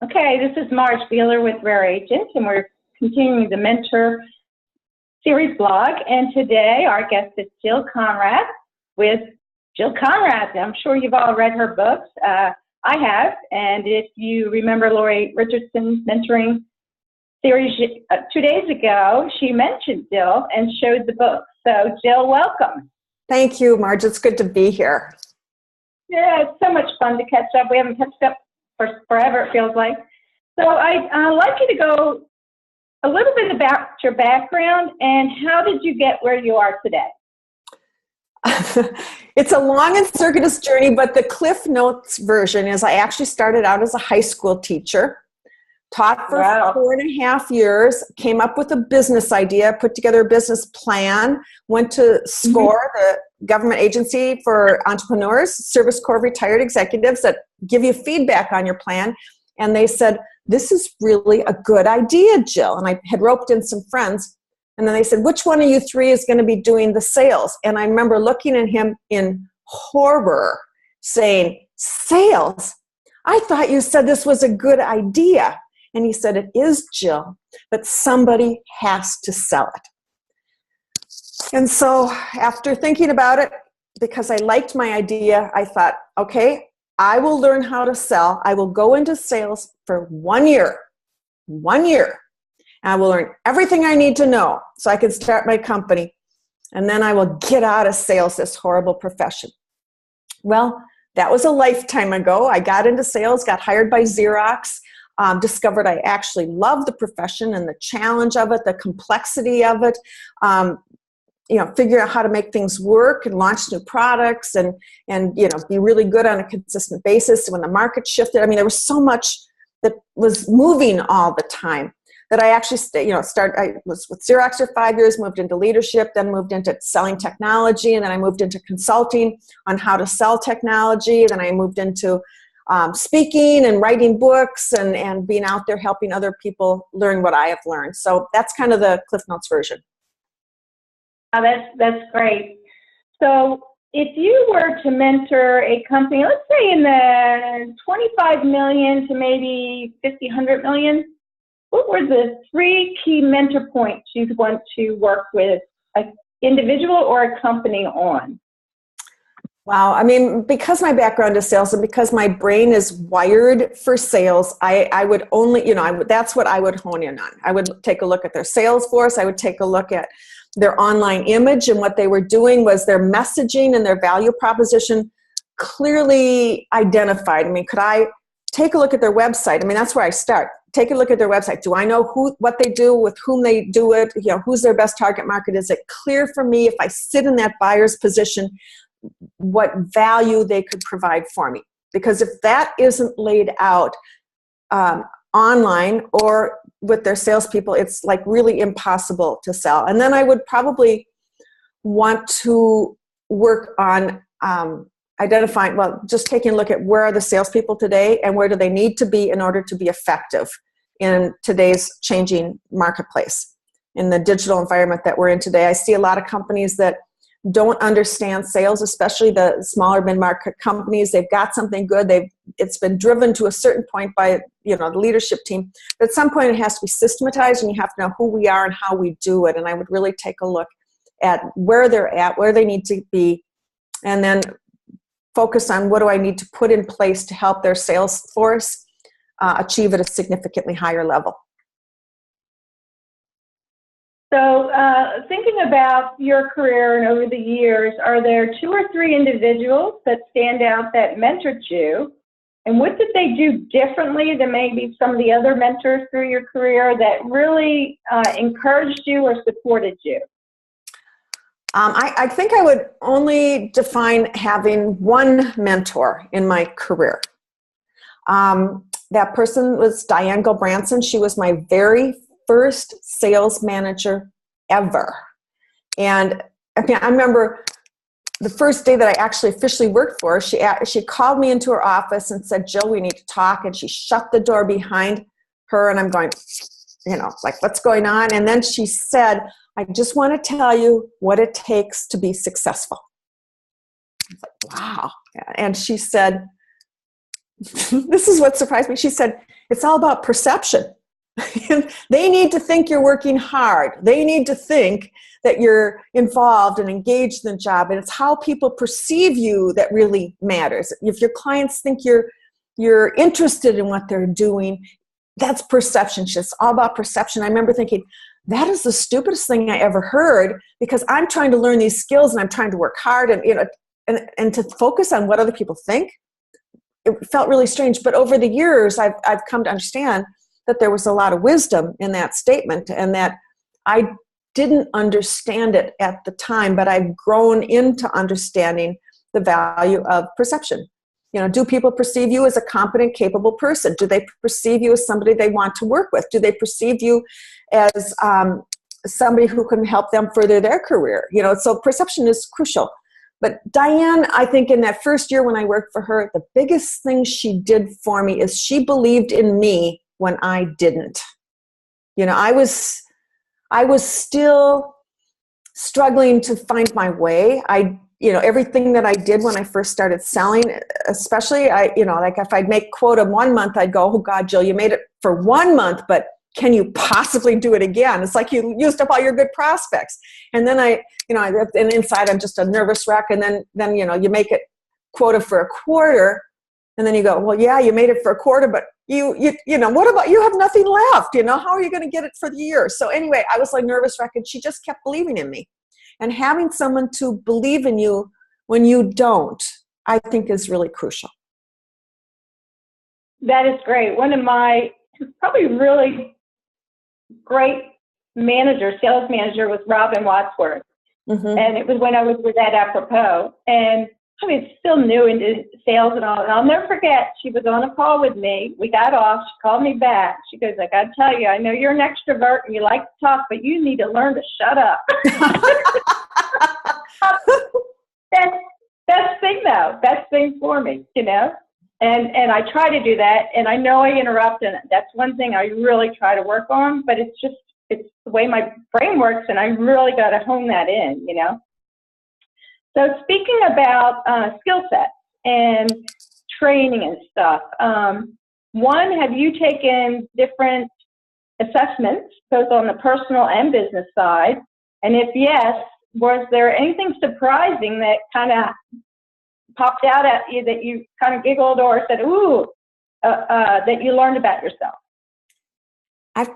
Okay, this is Marge Beeler with RareAgent, and we're continuing the Mentor Series blog. And today our guest is Jill Konrath with Jill Konrath. I'm sure you've all read her books. I have, and if you remember Lori Richardson's mentoring series 2 days ago, she mentioned Jill and showed the book. So Jill, welcome. Thank you, Marge. It's good to be here. Yeah, it's so much fun to catch up. We haven't catched up for forever, it feels like. So I'd like you to go a little bit about your background and how did you get where you are today? It's a long and circuitous journey, but the Cliff Notes version is I actually started out as a high school teacher, taught for 4.5 years, came up with a business idea, put together a business plan, went to SCORE, the government agency for entrepreneurs, Service Corps retired executives that give you feedback on your plan. And they said, this is really a good idea, Jill. And I had roped in some friends. And then they said, which one of you three is going to be doing the sales? And I remember looking at him in horror saying, sales? I thought you said this was a good idea. And he said, it is, Jill, but somebody has to sell it. And so after thinking about it, because I liked my idea, I thought, okay, I will learn how to sell. I will go into sales for 1 year. 1 year. And I will learn everything I need to know so I can start my company. And then I will get out of sales, this horrible profession. Well, that was a lifetime ago. I got into sales, got hired by Xerox, discovered I actually loved the profession and the challenge of it, the complexity of it, figure out how to make things work and launch new products and be really good on a consistent basis when the market shifted. I mean, there was so much that was moving all the time that I actually I was with Xerox for 5 years, moved into leadership, then moved into selling technology, and then I moved into consulting on how to sell technology. Then I moved into speaking and writing books and being out there helping other people learn what I have learned. So that's kind of the Cliff Notes version. Oh, that's great. So if you were to mentor a company, let's say in the 25 million to maybe 50, 100 million, what were the 3 key mentor points you'd want to work with an individual or a company on? Wow. I mean, because my background is sales and because my brain is wired for sales, I would only, that's what I would hone in on. I would take a look at their sales force. I would take a look at their online image, and what they were doing was their messaging and their value proposition clearly identified. I mean, could I take a look at their website? I mean, that's where I start. Take a look at their website. Do I know what they do, with whom they do it? Who's their best target market? Is it clear for me if I sit in that buyer's position what value they could provide for me? Because if that isn't laid out online or with their salespeople, it's like really impossible to sell. And then I would probably want to work on identifying, just taking a look at where are the salespeople today and where do they need to be in order to be effective in today's changing marketplace. In the digital environment that we're in today, I see a lot of companies that don't understand sales, especially the smaller mid-market companies. They've got something good. It's been driven to a certain point by the leadership team. But at some point it has to be systematized, and you have to know who we are and how we do it. And I would really take a look at where they're at, where they need to be, and then focus on what do I need to put in place to help their sales force achieve at a significantly higher level. So thinking about your career and over the years, are there 2 or 3 individuals that stand out that mentored you? And what did they do differently than maybe some of the other mentors through your career that really encouraged you or supported you? I think I would only define having one mentor in my career. That person was Diane Gilbranson. She was my very first sales manager ever. And I remember the first day that I actually officially worked for her, she called me into her office and said, Jill, we need to talk. And she shut the door behind her, and I'm going, what's going on? And then she said, I just want to tell you what it takes to be successful. I was like, wow. And she said, this is what surprised me. She said, it's all about perception. They need to think you're working hard. They need to think that you're involved and engaged in the job. And it's how people perceive you that really matters. If your clients think you're interested in what they're doing, that's perception. It's all about perception. I remember thinking, that is the stupidest thing I ever heard, because I'm trying to learn these skills and I'm trying to work hard, and and to focus on what other people think, it felt really strange. But over the years, I've come to understand that there was a lot of wisdom in that statement, and that I didn't understand it at the time, but I've grown into understanding the value of perception. Do people perceive you as a competent, capable person? Do they perceive you as somebody they want to work with? Do they perceive you as somebody who can help them further their career? So perception is crucial. But Diane, I think in that first year when I worked for her, the biggest thing she did for me is she believed in me when I didn't. I was still struggling to find my way. Everything that I did when I first started selling, especially, like if I'd make quota 1 month, I'd go, oh God, Jill, you made it for 1 month, but can you possibly do it again? It's like you used up all your good prospects. And then and inside I'm just a nervous wreck. And then you make it quota for a quarter, and then you go, well, yeah, you made it for a quarter, but what about, you have nothing left, how are you going to get it for the year? So anyway, I was like nervous wreck, and she just kept believing in me. And having someone to believe in you when you don't, I think is really crucial. That is great. One of my probably really great sales manager was Robin Wadsworth. Mm-hmm. And it was when I was with Ed Apropos. And I was still new into sales and all. And I'll never forget, she was on a call with me. We got off. She called me back. She goes, I got to tell you, I know you're an extrovert and you like to talk, but you need to learn to shut up. Best thing, though. Best thing for me, And I try to do that. And I know I interrupt, and that's one thing I really try to work on. But it's the way my brain works, and I really got to hone that in, So speaking about skill sets and training and stuff, one, have you taken different assessments, both on the personal and business side? And if yes, was there anything surprising that kind of popped out at you that you kind of giggled or said, ooh, that you learned about yourself? I've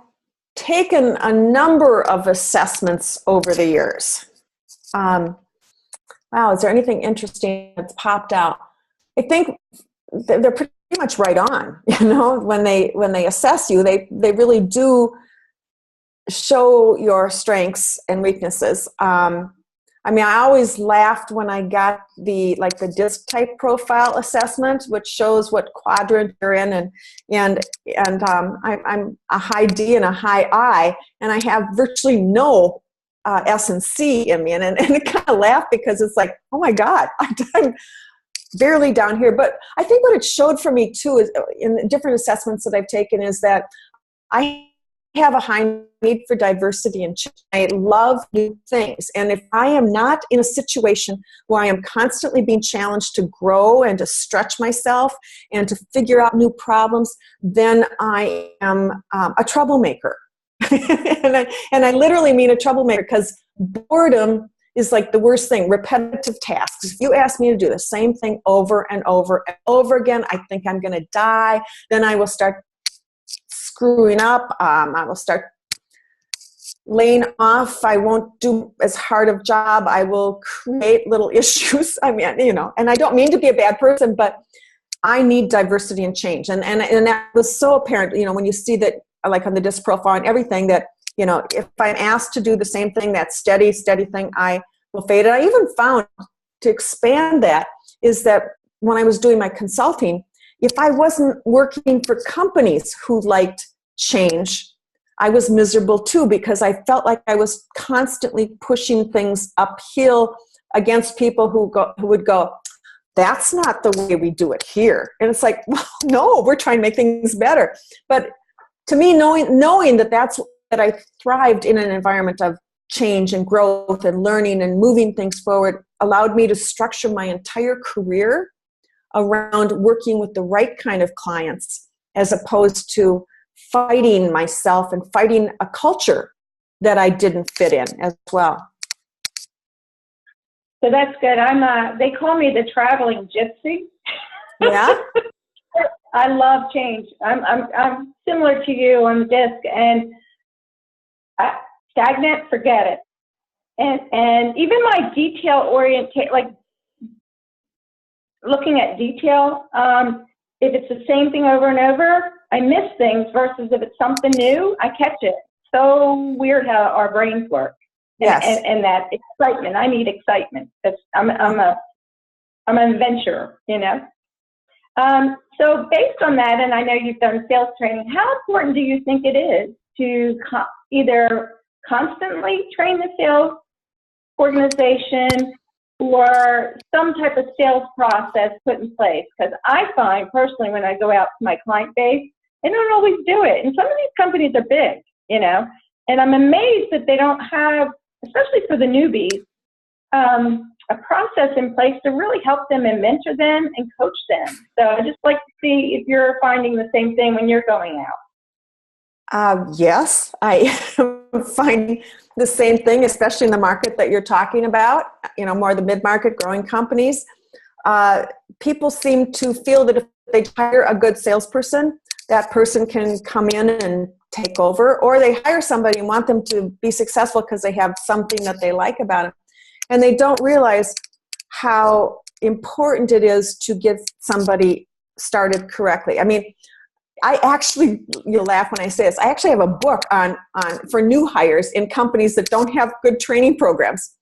taken a number of assessments over the years. Wow, is there anything interesting that's popped out? I think they're pretty much right on. When they assess you, they really do show your strengths and weaknesses. I always laughed when I got the disc type profile assessment, which shows what quadrant you're in, and I'm a high D and a high I, and I have virtually no S and C in me, and it kind of laughed because it's like, oh my God, I'm barely down here. But I think what it showed for me too is in the different assessments that I've taken is that I have a high need for diversity and change. I love new things. And if I am not in a situation where I am constantly being challenged to grow and to stretch myself and to figure out new problems, then I am a troublemaker. and I literally mean a troublemaker, because boredom is like the worst thing. Repetitive tasks. If you ask me to do the same thing over and over and over again, I think I'm going to die. Then I will start screwing up. I will start laying off. I won't do as hard of job. I will create little issues. And I don't mean to be a bad person, but I need diversity and change. And that was so apparent, when you see that, like on the disc profile and everything, that, if I'm asked to do the same thing, that steady thing, I will fade. And I even found, to expand that, is that when I was doing my consulting, if I wasn't working for companies who liked change, I was miserable too, because I felt like I was constantly pushing things uphill against people who would go, that's not the way we do it here. And it's like, well, no, we're trying to make things better. But to me, knowing that I thrived in an environment of change and growth and learning and moving things forward allowed me to structure my entire career around working with the right kind of clients, as opposed to fighting myself and fighting a culture that I didn't fit in as well. So that's good. They call me the traveling gypsy. Yeah. I love change. I'm similar to you on the disc, and stagnant, forget it. And even my detail oriented, like looking at detail, if it's the same thing over and over, I miss things, versus if it's something new, I catch it. So weird how our brains work. Yes. And that excitement. I need excitement. I'm an adventurer, you know. So based on that, and I know you've done sales training, how important do you think it is to either constantly train the sales organization or some type of sales process put in place? Because I find personally, when I go out to my client base, they don't always do it. And some of these companies are big, you know, and I'm amazed that they don't have, especially for the newbies, a process in place to really help them and mentor them and coach them. So I just like to see if you're finding the same thing when you're going out. Yes, I find the same thing, especially in the market that you're talking about, you know, more the mid-market growing companies. People seem to feel that if they hire a good salesperson, that person can come in and take over, or they hire somebody and want them to be successful because they have something that they like about them. And they don't realize how important it is to get somebody started correctly. I mean, I actually, you'll laugh when I say this, I actually have a book on for new hires in companies that don't have good training programs,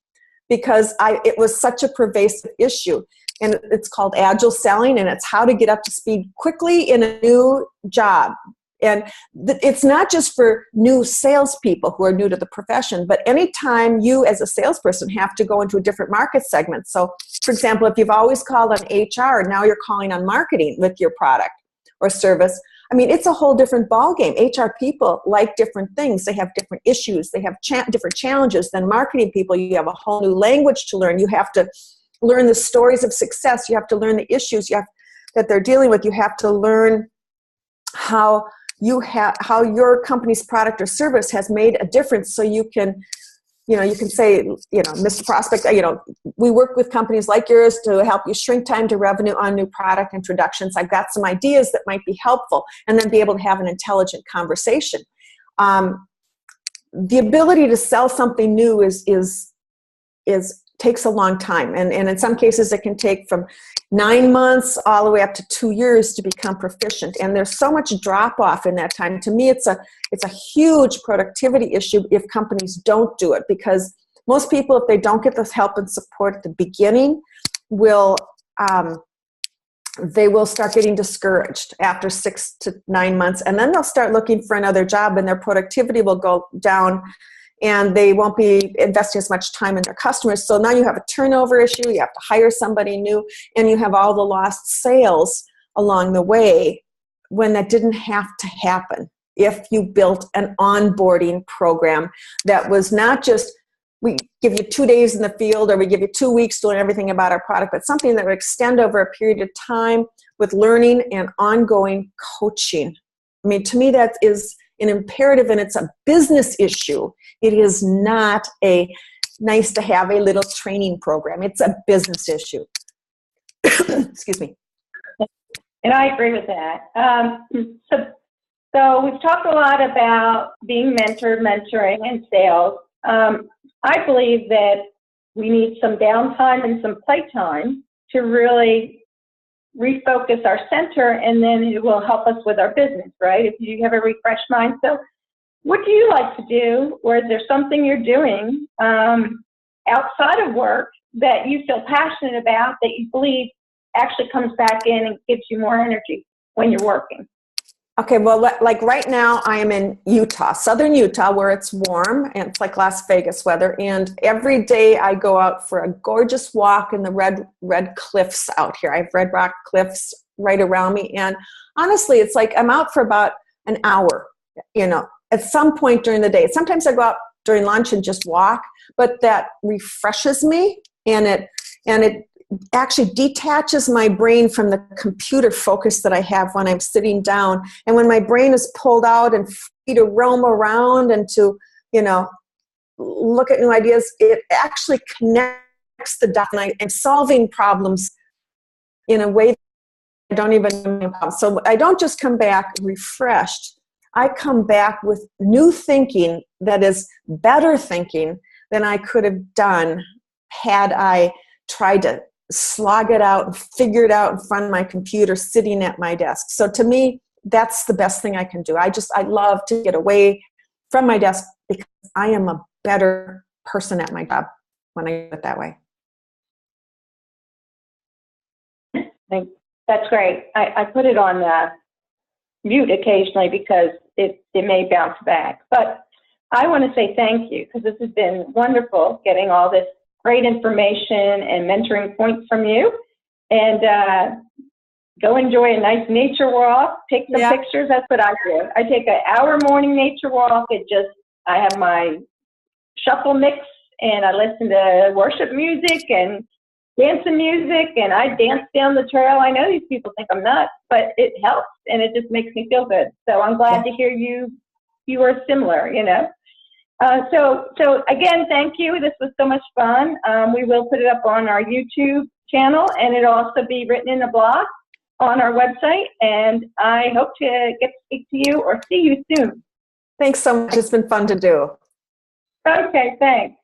because it was such a pervasive issue. And it's called Agile Selling, and it's how to get up to speed quickly in a new job. And it's not just for new salespeople who are new to the profession, but anytime you as a salesperson have to go into a different market segment. So, for example, if you've always called on HR, now you're calling on marketing with your product or service. I mean, it's a whole different ballgame. HR people like different things. They have different issues. They have different challenges than marketing people. You have a whole new language to learn. You have to learn the stories of success. You have to learn the issues that they're dealing with. You have to learn how your company's product or service has made a difference, so you can say, Mr. Prospect, we work with companies like yours to help you shrink time to revenue on new product introductions. I've got some ideas that might be helpful, and then be able to have an intelligent conversation. The ability to sell something new takes a long time, and in some cases it can take from 9 months all the way up to 2 years to become proficient. And there's so much drop off in that time. To me, it's a huge productivity issue if companies don't do it, because most people, if they don't get this help and support at the beginning, they will start getting discouraged after 6 to 9 months, and then they'll start looking for another job, and their productivity will go down, and they won't be investing as much time in their customers. So now you have a turnover issue, you have to hire somebody new, and you have all the lost sales along the way, when that didn't have to happen if you built an onboarding program that was not just, we give you 2 days in the field, or we give you 2 weeks to learn everything about our product, but something that would extend over a period of time with learning and ongoing coaching. I mean, to me, that is an imperative, and it's a business issue. It is not a nice to have a little training program. It's a business issue. Excuse me. And I agree with that. So we've talked a lot about being mentoring, and sales. I believe that we need some downtime and some playtime to really refocus our center, and then it will help us with our business, right? If you have a refreshed mind. So what do you like to do, or is there something you're doing outside of work that you feel passionate about, that you believe actually comes back in and gives you more energy when you're working? Okay, well, like right now I am in Utah, southern Utah, where it's warm, and it's like Las Vegas weather. And every day I go out for a gorgeous walk in the red cliffs out here. I have red rock cliffs right around me. And honestly, it's like I'm out for about an hour, at some point during the day. Sometimes I go out during lunch and just walk, but that refreshes me, and actually detaches my brain from the computer focus that I have when I'm sitting down. And when my brain is pulled out and free to roam around and to, look at new ideas, it actually connects the dots, and solving problems in a way that I don't even know about. So I don't just come back refreshed. I come back with new thinking that is better thinking than I could have done had I tried to slog it out and figure it out in front of my computer sitting at my desk. So to me, that's the best thing I can do. I love to get away from my desk because I am a better person at my job when I do it that way. That's great. I put it on mute occasionally because it may bounce back. But I want to say thank you because this has been wonderful getting all this great information and mentoring points from you. And go enjoy a nice nature walk, take some pictures. That's what I do. I take an hour morning nature walk. I have my shuffle mix and I listen to worship music and dancing music, and I dance down the trail. I know these people think I'm nuts, but it helps and it just makes me feel good. So I'm glad to hear you are similar, So again, thank you. This was so much fun. We will put it up on our YouTube channel, and it'll also be written in a blog on our website. And I hope to get to speak to you or see you soon. Thanks so much. It's been fun to do. Okay, thanks.